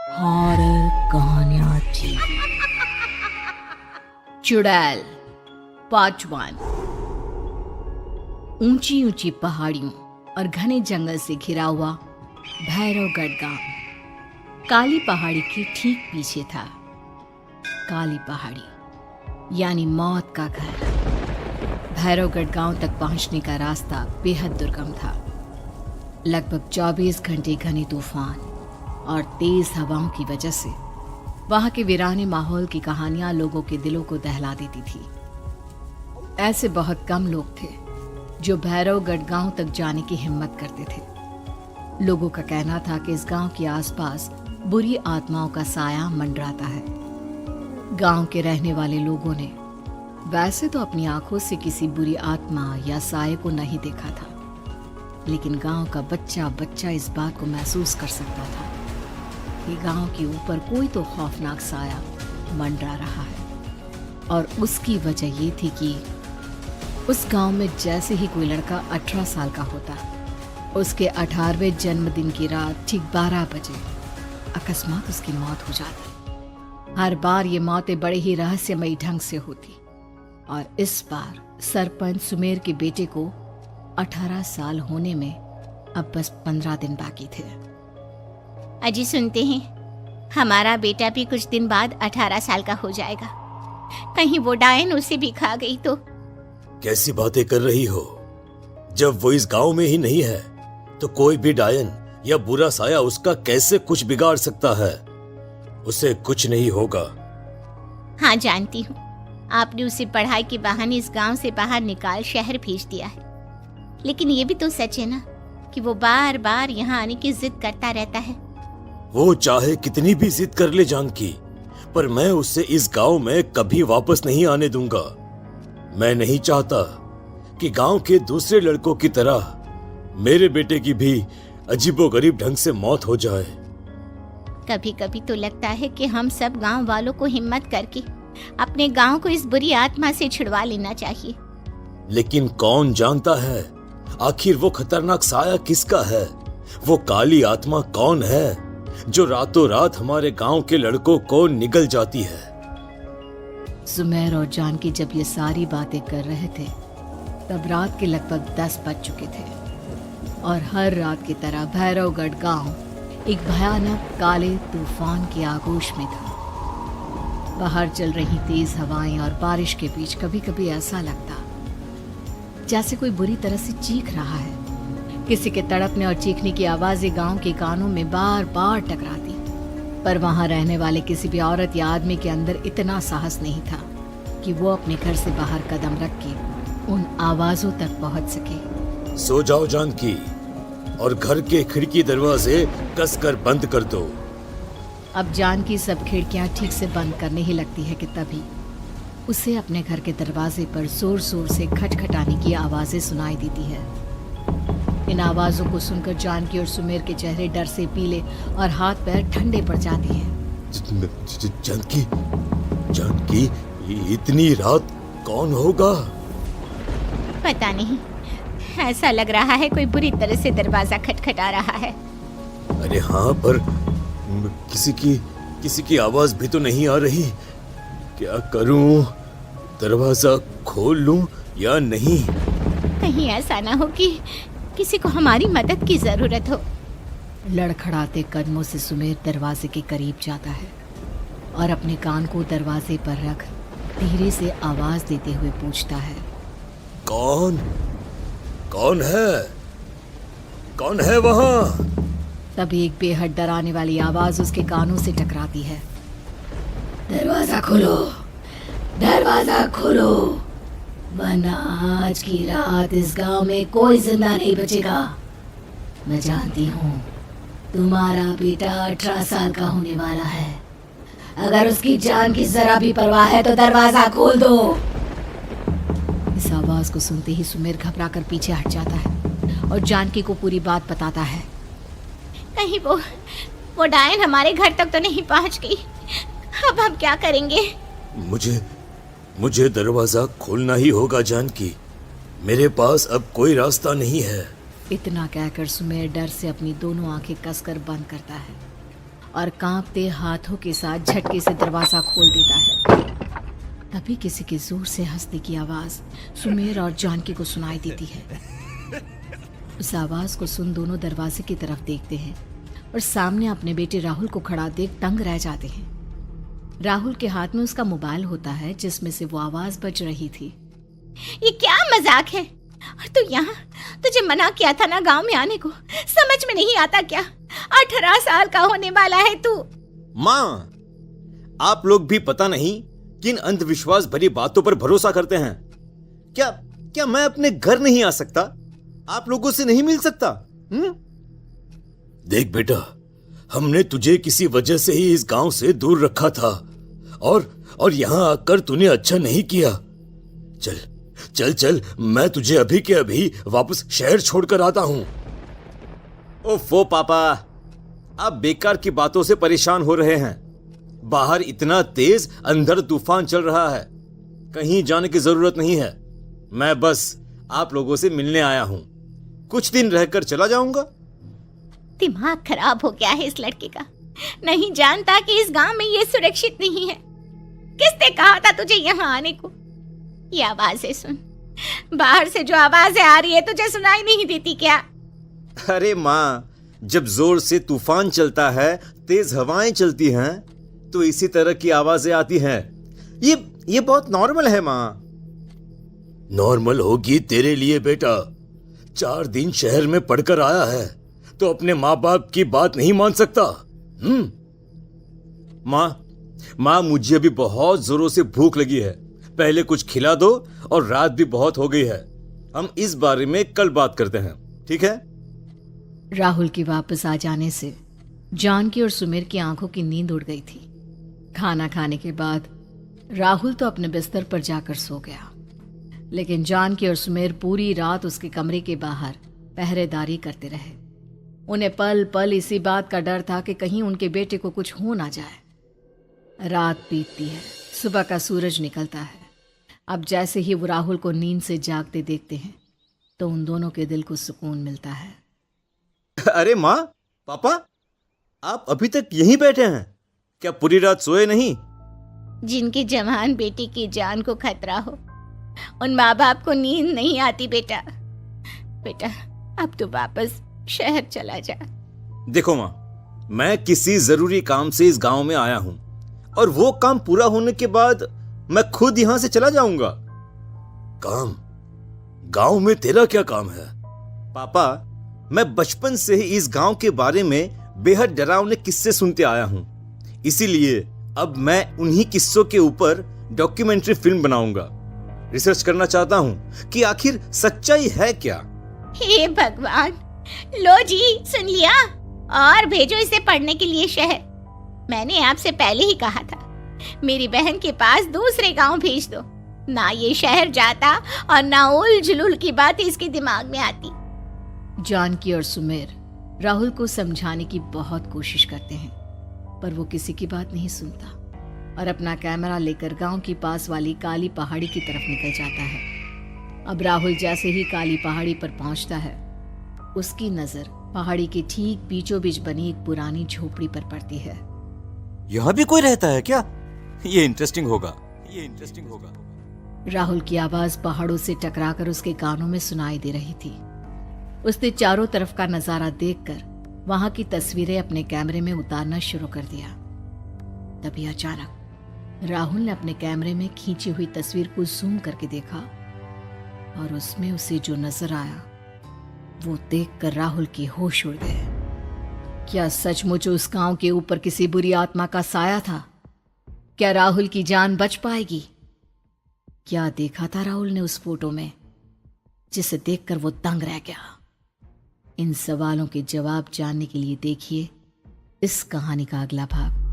Horror कहानियां TV. चुड़ैल part 1। ऊंची ऊंची पहाड़ियों और घने जंगल से घिरा हुआ भैरवगढ़ गांव काली पहाड़ी के ठीक पीछे था। काली पहाड़ी यानी मौत का घर। भैरवगढ़ गांव तक पहुंचने का रास्ता बेहद दुर्गम था। लगभग 24 घंटे घने तूफान और तेज हवाओं की वजह से वहां के वीराने माहौल की कहानियां लोगों के दिलों को दहला देती थी। ऐसे बहुत कम लोग थे जो भैरवगढ़ गांव तक जाने की हिम्मत करते थे। लोगों का कहना था कि इस गांव के आसपास बुरी आत्माओं का साया मंडराता है। गांव के रहने वाले लोगों ने वैसे तो अपनी आंखों से किसी बुरी आत्मा या साये को नहीं देखा था, लेकिन गांव का बच्चा बच्चा इस बात को महसूस कर सकता था कि गांव के ऊपर कोई तो खौफनाक साया मंडरा रहा है। और उसकी वजह ये थी कि उस गांव में जैसे ही कोई लड़का 18 साल का होता, उसके 18वें जन्मदिन की रात ठीक 12 बजे अकस्मात उसकी मौत हो जाती। हर बार ये मौतें बड़े ही रहस्यमयी ढंग से होती और इस बार सरपंच सुमेर के बेटे को 18 साल होने में अब बस 15 दिन बाकी थे। अजी सुनते हैं हमारा बेटा भी कुछ दिन बाद 18 साल का हो जाएगा। कहीं वो डायन उसे भी खा गई तो। कैसी बातें कर रही हो? जब वो इस गांव में ही नहीं है तो कोई भी डायन या बुरा साया उसका कैसे कुछ बिगाड़ सकता है? उसे कुछ नहीं होगा। हाँ जानती हूँ, आपने उसे पढ़ाई के बहाने इस गांव से बाहर निकाल शहर भेज दिया है, लेकिन ये भी तो सच है ना कि वो बार बार यहाँ आने की जिद करता रहता है। वो चाहे कितनी भी जिद कर ले जानकी, पर मैं उसे इस गांव में कभी वापस नहीं आने दूंगा। मैं नहीं चाहता कि गांव के दूसरे लड़कों की तरह मेरे बेटे की भी अजीबोगरीब ढंग से मौत हो जाए। कभी कभी तो लगता है कि हम सब गांव वालों को हिम्मत करके अपने गांव को इस बुरी आत्मा से छुड़वा लेना चाहिए। लेकिन कौन जानता है आखिर वो खतरनाक साया किसका है? वो काली आत्मा कौन है जो रातों रात हमारे गांव के लड़कों को निगल जाती है? सुमेर और जानकी जब ये सारी बातें कर रहे थे तब रात के लगभग 10 बज चुके थे और हर रात की तरह भैरवगढ़ गांव एक भयानक काले तूफान की आगोश में था। बाहर चल रही तेज हवाएं और बारिश के बीच कभी कभी ऐसा लगता जैसे कोई बुरी तरह से चीख रहा है। किसी के तड़पने और चीखने की आवाजें गांव के कानों में बार बार टकराती, पर वहां रहने वाले किसी भी औरत या आदमी के अंदर इतना साहस नहीं था कि वो अपने घर से बाहर कदम रख के उन आवाजों तक पहुंच सके। सो जाओ जानकी और घर के खिड़की दरवाजे कसकर बंद कर दो। अब जानकी सब खिड़कियां ठीक से बंद करने ही लगती है कि तभी उसे अपने घर के दरवाजे पर जोर जोर से खटखटाने की आवाजें सुनाई देती है। इन आवाजों को सुनकर जानकी और सुमेर के चेहरे डर से पीले और हाथ पैर ठंडे पड़ जाते हैं। जानकी, जानकी, इतनी रात कौन होगा? पता नहीं, ऐसा लग रहा है कोई बुरी तरह से दरवाजा खटखटा रहा है। अरे हाँ, पर किसी की आवाज भी तो नहीं आ रही। क्या करूं? दरवाजा खोल लूं या नहीं? कहीं ऐसा ना हो कि किसी को हमारी मदद की जरूरत हो। लड़खड़ाते कदमों से सुमेर दरवाजे के करीब जाता है और अपने कान को दरवाजे पर रख धीरे से आवाज देते हुए पूछता है, कौन कौन है? कौन है वहां? तभी एक बेहद डराने वाली आवाज उसके कानों से टकराती है। दरवाजा खोलो, दरवाजा खोलो, वरना आज की रात इस गांव में कोई जिंदा नहीं बचेगा। मैं जानती हूँ तुम्हारा बेटा 18 साल का होने वाला है। अगर उसकी जान की जरा भी परवाह है तो दरवाजा खोल दो। इस आवाज को सुनते ही सुमेर घबरा कर पीछे हट जाता है और जानकी को पूरी बात बताता है। कहीं वो डायन हमारे घर तक तो नहीं पहुंच गई? अब हम क्या करेंगे? मुझे दरवाजा खोलना ही होगा जानकी। मेरे पास अब कोई रास्ता नहीं है। इतना कहकर सुमेर डर से अपनी दोनों आंखें कसकर बंद करता है और कांपते हाथों के साथ झटके से दरवाजा खोल देता है। तभी किसी के जोर से हंसने की आवाज सुमेर और जानकी को सुनाई देती है। उस आवाज को सुन दोनों दरवाजे की तरफ देखते हैं और सामने अपने बेटे राहुल को खड़ा देख दंग रह जाते हैं। राहुल के हाथ में उसका मोबाइल होता है जिसमें से वो आवाज बज रही थी। ये क्या मजाक है? और तू यहाँ, तुझे मना किया था ना गांव में आने को, समझ में नहीं आता क्या? 18 साल का होने वाला है तू। माँ, आप लोग भी पता नहीं किन अंधविश्वास भरी बातों पर भरोसा करते हैं। क्या क्या मैं अपने घर नहीं आ सकता? आप लोगों से नहीं मिल सकता? देख बेटा, हमने तुझे किसी वजह से ही इस गांव से दूर रखा था और यहां आकर तूने अच्छा नहीं किया। चल चल चल, मैं तुझे अभी के अभी वापस शहर छोड़कर आता हूं। ओफो पापा, आप बेकार की बातों से परेशान हो रहे हैं। बाहर इतना तेज अंधड़ तूफान चल रहा है, कहीं जाने की जरूरत नहीं है। मैं बस आप लोगों से मिलने आया हूं, कुछ दिन रहकर चला जाऊंगा। दिमाग खराब हो गया है इस लड़के का, नहीं जानता कि इस गांव में ये सुरक्षित नहीं है। किसने कहा था तुझे यहाँ आने को? ये आवाजें सुन, बाहर से जो आवाजें आ रही है तुझे सुनाई नहीं देती क्या? अरे माँ, जब जोर से तूफान चलता है, तेज हवाएं चलती हैं, तो इसी तरह की आवाजें आती हैं। ये बहुत नॉर्मल है माँ। नॉर्मल होगी तेरे लिए बेटा। 4 दिन शहर में पढ़कर आया है तो अपने माँ बाप की बात नहीं मान सकता। माँ, मुझे अभी बहुत जोरों से भूख लगी है, पहले कुछ खिला दो, और रात भी बहुत हो गई है। हम इस बारे में कल बात करते हैं, ठीक है? राहुल के वापस आ जाने से जानकी और सुमेर की आंखों की नींद उड़ गई थी। खाना खाने के बाद राहुल तो अपने बिस्तर पर जाकर सो गया, लेकिन जानकी और सुमेर पूरी रात उसके कमरे के बाहर पहरेदारी करते रहे। उन्हें पल पल इसी बात का डर था कि कहीं उनके बेटे को कुछ हो ना जाए। रात बीतती है, सुबह का सूरज निकलता है। अब जैसे ही वो राहुल को नींद से जागते देखते हैं तो उन दोनों के दिल को सुकून मिलता है। अरे माँ, पापा, आप अभी तक यहीं बैठे हैं? क्या पूरी रात सोए नहीं? जिनकी जवान बेटी की जान को खतरा हो, उन माँ बाप को नींद नहीं आती बेटा। बेटा, अब तो वापस शहर चला जा। देखो माँ, मैं किसी जरूरी काम से इस गांव में आया हूं, और वो काम पूरा होने के बाद मैं खुद यहां से चला जाऊंगा। काम? गांव में तेरा क्या काम है? पापा, मैं बचपन से ही इस गांव के बारे में बेहद डरावने किस्से सुनते आया हूं, इसीलिए अब मैं उन्हीं किस्सों के ऊपर डॉक्यूमेंट्री फिल्म बनाऊंगा। रिसर्च करना चाहता हूं कि आखिर सच्चाई है क्या। हे भगवान, लो जी, सुन लिया, और भेजो इसे पढ़ने के लिए शहर। मैंने आपसे पहले ही कहा था, मेरी बहन के पास दूसरे गांव भेज दो। ना ये शहर जाता और ना उल जुलूल की बात इसके दिमाग में आती। जानकी और सुमेर राहुल को समझाने की बहुत कोशिश करते हैं, पर वो किसी की बात नहीं सुनता और अपना कैमरा लेकर गांव की पास वाली काली पहाड़ी की तरफ निकल जाता है। अब राहुल जैसे ही काली पहाड़ी पर पहुंचता है, उसकी नजर पहाड़ी के ठीक बीचों बीच बनी एक पुरानी झोपड़ी पर पड़ती है। यहाँ भी कोई रहता है क्या? ये इंटरेस्टिंग होगा। राहुल की आवाज पहाड़ों से टकराकर उसके कानों में सुनाई दे रही थी। उसने चारों तरफ का नजारा देखकर वहां की तस्वीरें अपने कैमरे में उतारना शुरू कर दिया। तभी अचानक राहुल ने अपने कैमरे में खींची हुई तस्वीर को जूम करके देखा, और उसमें उसे जो नजर आया वो देखकर राहुल की होश उड़ गए। क्या सचमुच उस गांव के ऊपर किसी बुरी आत्मा का साया था? क्या राहुल की जान बच पाएगी? क्या देखा था राहुल ने उस फोटो में जिसे देखकर वो दंग रह गया? इन सवालों के जवाब जानने के लिए देखिए इस कहानी का अगला भाग।